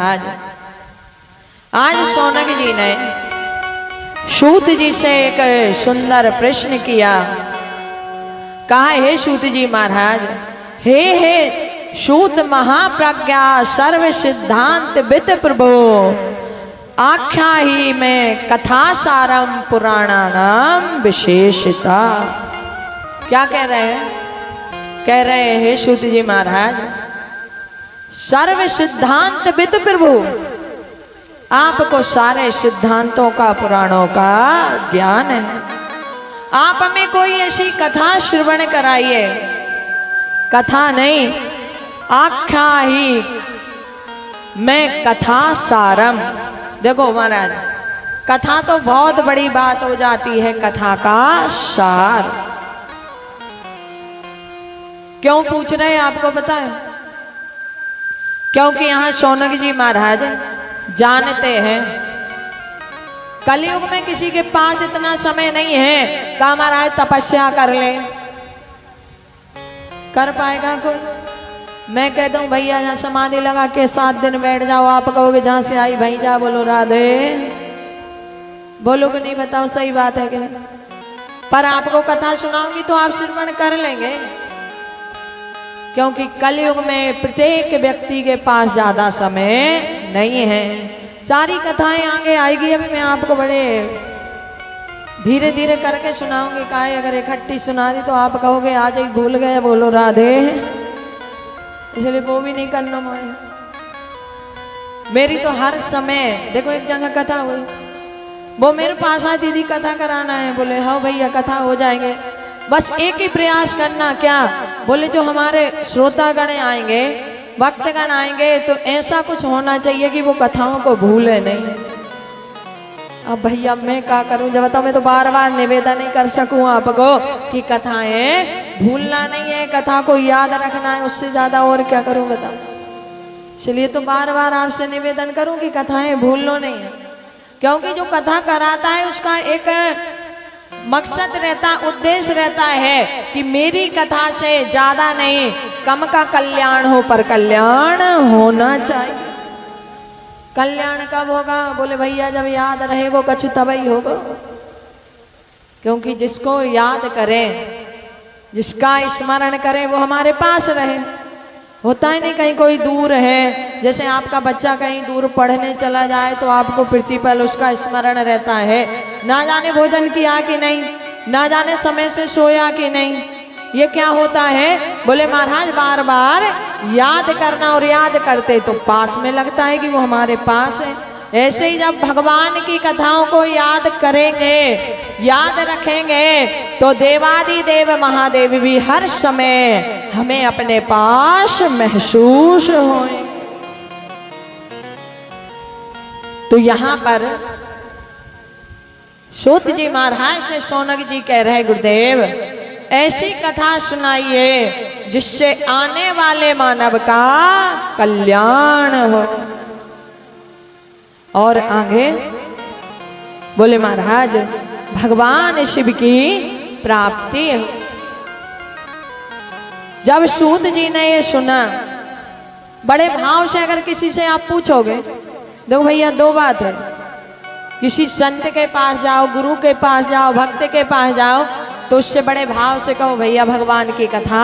महाराज, आज शौनक जी ने सूत जी से एक सुंदर प्रश्न किया। कहा, हे सूत जी महाराज, हे सूत महाप्रज्ञा सर्व सिद्धांत विद प्रभु, आख्या ही में कथा सारम पुराणानाम विशेषता। क्या कह रहे हैं? कह रहे हैं सूत जी महाराज, सर्व सिद्धांत विद प्रभु, आपको सारे सिद्धांतों का, पुराणों का ज्ञान है। आप हमें कोई ऐसी कथा श्रवण कराइए। कथा नहीं, आख्या ही मैं कथा सारम। देखो महाराज, कथा तो बहुत बड़ी बात हो जाती है, कथा का सार। क्यों पूछ रहे हैं आपको पता है? क्योंकि यहां शौनक जी महाराज जानते हैं कलयुग में किसी के पास इतना समय नहीं है कि महाराज तपस्या कर ले। कर पाएगा कोई? मैं कहता हूं भैया जहां समाधि लगा के 7 दिन बैठ जाओ, आप कहोगे जहां से आई भाई जा, बोलो राधे, बोलो कि नहीं? बताओ सही बात है कि नहीं? पर आपको कथा सुनाऊंगी तो आप श्रवण कर लेंगे, क्योंकि कलयुग में प्रत्येक व्यक्ति के पास ज्यादा समय नहीं है। सारी कथाएं आगे आएगी, अभी मैं आपको बड़े धीरे धीरे करके सुनाऊंगी। काहे अगर इकट्ठी सुना दी तो आप कहोगे आज ही भूल गए, बोलो राधे, इसलिए वो भी नहीं करना मुझे। मेरी तो हर समय, देखो एक जगह कथा हुई, वो मेरे पास आई, दीदी कथा कराना है। बोले हाँ भैया कथा हो जाएंगे, बस एक ही प्रयास करना। क्या? बोले जो हमारे श्रोतागण आएंगे, भक्तगण आएंगे, तो ऐसा कुछ होना चाहिए कि वो कथाओं को भूले नहीं। अब भैया मैं क्या करूं? जब बताओ, मैं तो बार बार निवेदन नहीं कर सकूं आपको कि कथाएं भूलना नहीं है, कथा को याद रखना है, उससे ज्यादा और क्या करूं बताओ? इसलिए तो बार बार आपसे निवेदन करूं कि कथाएं भूलो नहीं है, क्योंकि जो कथा कराता है उसका एक मकसद रहता, उद्देश्य रहता है कि मेरी कथा से ज्यादा नहीं, कम का कल्याण हो पर कल्याण होना चाहिए। कल्याण कब होगा? बोले भैया जब याद रहेगो कछु तब ही होगा। क्योंकि जिसको याद करें, जिसका स्मरण करें, वो हमारे पास रहे। होता ही नहीं कहीं कोई दूर है, जैसे आपका बच्चा कहीं दूर पढ़ने चला जाए तो आपको प्रतिपल उसका स्मरण रहता है, ना जाने भोजन किया कि नहीं, ना जाने समय से सोया कि नहीं। ये क्या होता है? बोले महाराज बार बार याद करना, और याद करते तो पास में लगता है कि वो हमारे पास है। ऐसे ही जब भगवान की कथाओं को याद करेंगे, याद रखेंगे, तो देवादि देव महादेव भी हर समय हमें अपने पास महसूस होंगे। तो यहां पर सूत जी महाराज से शौनक जी कह रहे, गुरुदेव ऐसी कथा सुनाइए जिससे आने वाले मानव का कल्याण हो। और आगे बोले महाराज भगवान शिव की प्राप्ति हो। जब सूत जी ने ये सुना, बड़े भाव से अगर किसी से आप पूछोगे, देखो भैया दो बात है, किसी संत के पास जाओ, गुरु के पास जाओ, भक्त के पास जाओ, तो उससे बड़े भाव से कहो भैया भगवान की कथा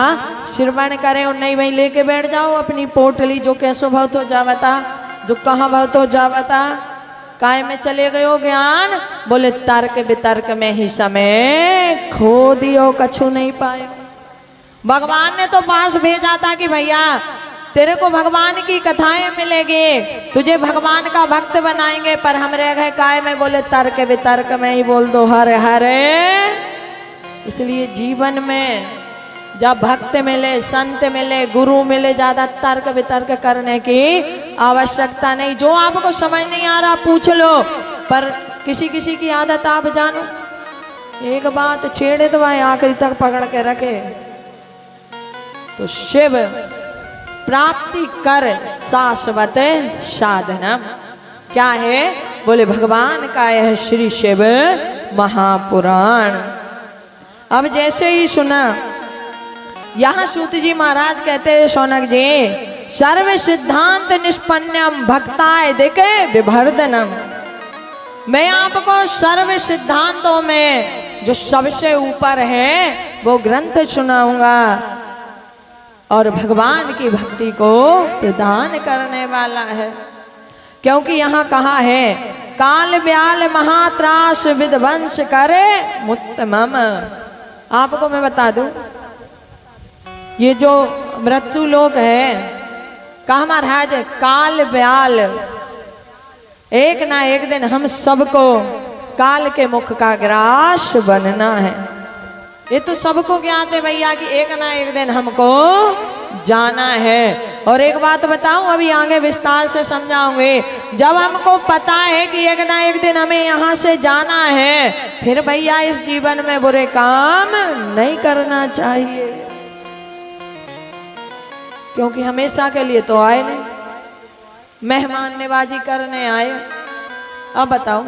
श्रवण करें, और नहीं भाई लेके बैठ जाओ अपनी पोटली, जो कैसो भव तो जावता, जो कहाँ भव तो जावता, काय में चले गए हो ज्ञान। बोले तर्क वितर्क में ही समय खो दियो, कछु नहीं पाए। भगवान ने तो पास भेजा था कि भैया तेरे को भगवान की कथाएं मिलेगी, तुझे भगवान का भक्त बनाएंगे, पर हम रह गए काय में? बोले तर्क वितर्क में ही बोल दो हर हरे। इसलिए जीवन में जब भक्त मिले, संत मिले, गुरु मिले, ज्यादा तर्क वितर्क करने की आवश्यकता नहीं। जो आपको समझ नहीं आ रहा पूछ लो, पर किसी किसी की आदत आप जानो, एक बात छेड़े तो वह आखिरी तक पकड़ के रखे। तो शिव प्राप्ति कर शाश्वत साधना क्या है? बोले भगवान का यह श्री शिव महापुराण। अब जैसे ही सुना, यहाँ सूत जी महाराज कहते हैं शौनक जी सर्व सिद्धांत निष्पन्नम भक्ताय दिके विभर्दनम। मैं आपको सर्व सिद्धांतों में जो सबसे ऊपर है वो ग्रंथ सुनाऊंगा और भगवान की भक्ति को प्रदान करने वाला है। क्योंकि यहाँ कहा है काल ब्याल महात्रास विध्वंस करे मुत्तमम। आपको मैं बता दूं, ये जो मृत्यु लोक है, कहा महाराज काल ब्याल, एक ना एक दिन हम सबको काल के मुख का ग्रास बनना है। ये तो सबको ज्ञात है भैया कि एक ना एक दिन हमको जाना है। और एक बात बताऊं, अभी आगे विस्तार से समझाऊंगे। जब हमको पता है कि एक ना एक दिन हमें यहाँ से जाना है, फिर भैया इस जीवन में बुरे काम नहीं करना चाहिए, क्योंकि हमेशा के लिए तो आए नहीं, मेहमान नवाजी करने आए। अब बताओ,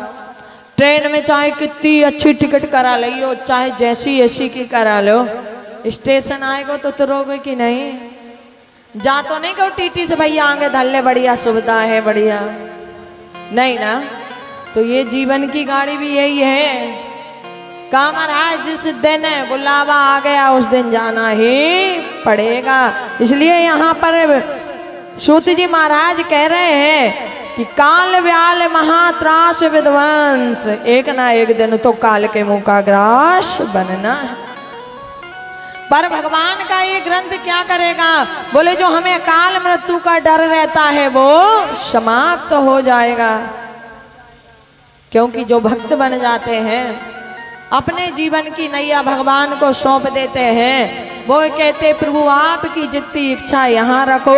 ट्रेन में चाहे कितनी अच्छी टिकट करा लो, चाहे जैसी एसी की करा लो, स्टेशन आएगा तो उतरोगे कि नहीं? जा तो नहीं कहो टीटी से भैया आगे धल्ले बढ़िया सुविधा है बढ़िया, नहीं ना। तो ये जीवन की गाड़ी भी यही है। काम रहा जिस दिन बुलावा आ गया उस दिन जाना ही पड़ेगा। इसलिए यहाँ पर सूत जी महाराज कह रहे हैं कि काल व्याल महात्रास विध्वंस, एक ना एक दिन तो काल के मुंह का ग्रास बनना है। पर भगवान का ये ग्रंथ क्या करेगा? बोले जो हमें काल मृत्यु का डर रहता है वो समाप्त हो जाएगा। क्योंकि जो भक्त बन जाते हैं, अपने जीवन की नैया भगवान को सौंप देते हैं, वो कहते प्रभु आपकी जितनी इच्छा यहाँ रखो,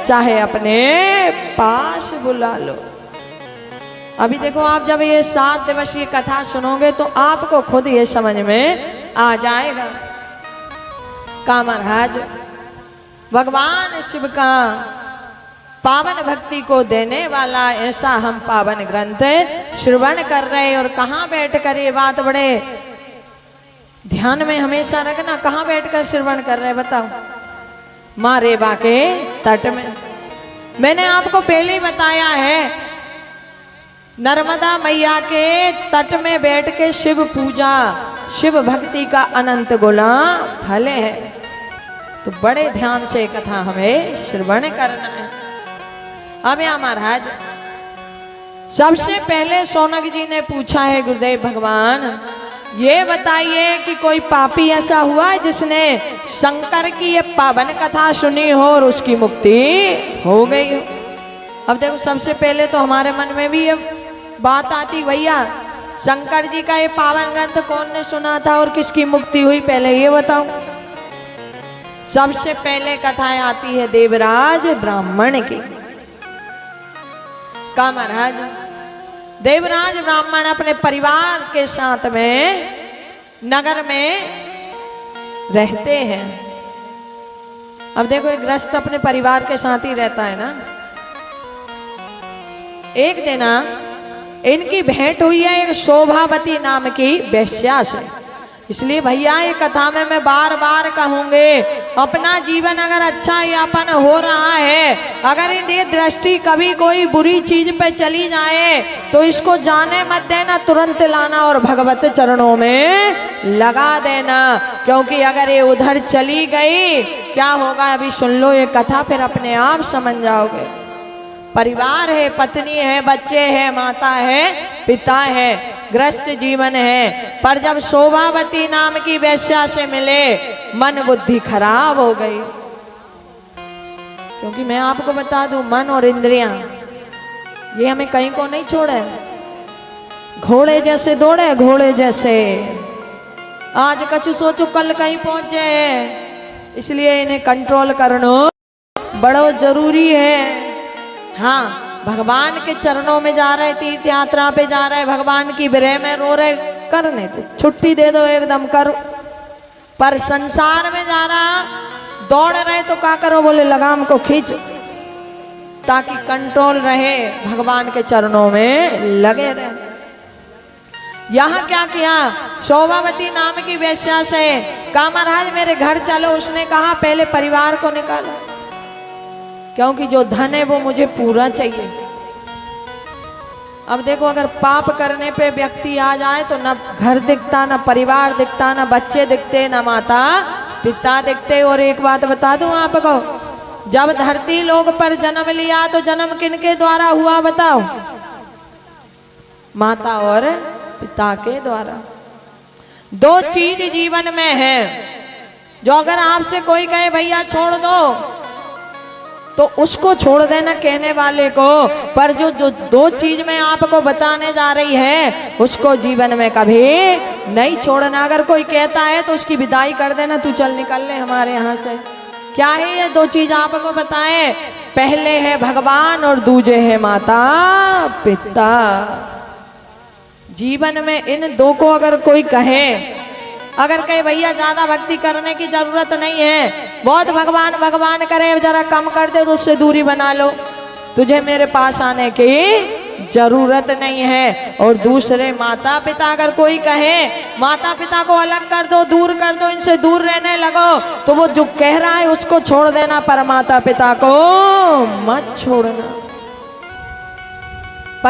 चाहे अपने पास बुला लो। अभी देखो, आप जब ये 7 दिवसीय कथा सुनोगे तो आपको खुद ये समझ में आ जाएगा। का महाराज भगवान शिव का पावन भक्ति को देने वाला ऐसा हम पावन ग्रंथ श्रवण कर रहे। और कहाँ बैठकर, ये बात बड़े ध्यान में हमेशा रखना, कहाँ बैठकर श्रवण कर रहे बताओ? माँ रेवा के तट में। मैंने आपको पहले ही बताया है, नर्मदा मैया के तट में बैठ के शिव पूजा, शिव भक्ति का अनंत गुना फल है। तो बड़े ध्यान से कथा हमें श्रवण करना है। अब यहाँ महाराज सबसे पहले शौनक जी ने पूछा है, गुरुदेव भगवान ये बताइए कि कोई पापी ऐसा हुआ है जिसने शंकर की ये पावन कथा सुनी हो और उसकी मुक्ति हो गई हो? अब देखो, सबसे पहले तो हमारे मन में भी ये बात आती, भैया शंकर जी का ये पावन ग्रंथ कौन ने सुना था और किसकी मुक्ति हुई, पहले ये बताओ। सबसे पहले कथाएं आती है देवराज ब्राह्मण की। का महाराज देवराज ब्राह्मण अपने परिवार के साथ में नगर में रहते हैं। अब देखो, एक गृहस्थ अपने परिवार के साथ ही रहता है ना। एक दिन इनकी भेंट हुई है एक शोभावती नाम की वेश्या से। इसलिए भैया ये कथा में मैं बार बार कहूंगे, अपना जीवन अगर अच्छा यापन हो रहा है, अगर ये दृष्टि कभी कोई बुरी चीज पे चली जाए तो इसको जाने मत देना, तुरंत लाना और भगवत चरणों में लगा देना। क्योंकि अगर ये उधर चली गई, क्या होगा अभी सुन लो ये कथा, फिर अपने आप समझ जाओगे। परिवार है, पत्नी है, बच्चे हैं, माता है, पिता है, ग्रस्त जीवन है, पर जब शोभावती नाम की वेश्या से मिले मन बुद्धि खराब हो गई। क्योंकि मैं आपको बता दूं, मन और इंद्रियां ये हमें कहीं को नहीं छोड़े, घोड़े जैसे दौड़े, घोड़े जैसे। आज कछु सोचो कल कहीं पहुंच जाए, इसलिए इन्हें कंट्रोल करना बड़ा जरूरी है। हाँ, भगवान के चरणों में जा रहे, तीर्थ यात्रा पे जा रहे, भगवान की विरह में रो रहे, करने दो, छुट्टी दे दो, एकदम करो। पर संसार में जा रहा, दौड़ रहे तो क्या करो? बोले लगाम को खींचो ताकि कंट्रोल रहे, भगवान के चरणों में लगे रहे। यहाँ क्या किया? शोभावती नाम की वेश्या से कहा महाराज मेरे घर चलो। उसने कहा पहले परिवार को निकालो। क्योंकि जो धन है वो मुझे पूरा चाहिए। अब देखो, अगर पाप करने पे व्यक्ति आ जाए तो ना घर दिखता, ना परिवार दिखता, ना बच्चे दिखते, ना माता पिता दिखते। और एक बात बता दूं आपको, जब धरती लोक पर जन्म लिया तो जन्म किनके द्वारा हुआ बताओ? माता और पिता के द्वारा। दो चीज जीवन में है जो अगर आपसे कोई कहे भैया छोड़ दो तो उसको छोड़ देना कहने वाले को, पर जो जो दो चीज मैं आपको बताने जा रही है उसको जीवन में कभी नहीं छोड़ना। अगर कोई कहता है तो उसकी विदाई कर देना, तू चल निकल ले हमारे यहाँ से। क्या है ये दो चीज आपको बताएं? पहले है भगवान और दूजे है माता पिता। जीवन में इन दो को अगर कोई कहे, अगर कहे भैया ज्यादा भक्ति करने की जरूरत नहीं है, बहुत भगवान भगवान करे, जरा कम कर दे तो उससे दूरी बना लो, तुझे मेरे पास आने की जरूरत नहीं है। और दूसरे माता पिता, अगर कोई कहे माता पिता को अलग कर दो, दूर कर दो, इनसे दूर रहने लगो, तो वो जो कह रहा है उसको छोड़ देना, पर माता पिता को मत छोड़ना।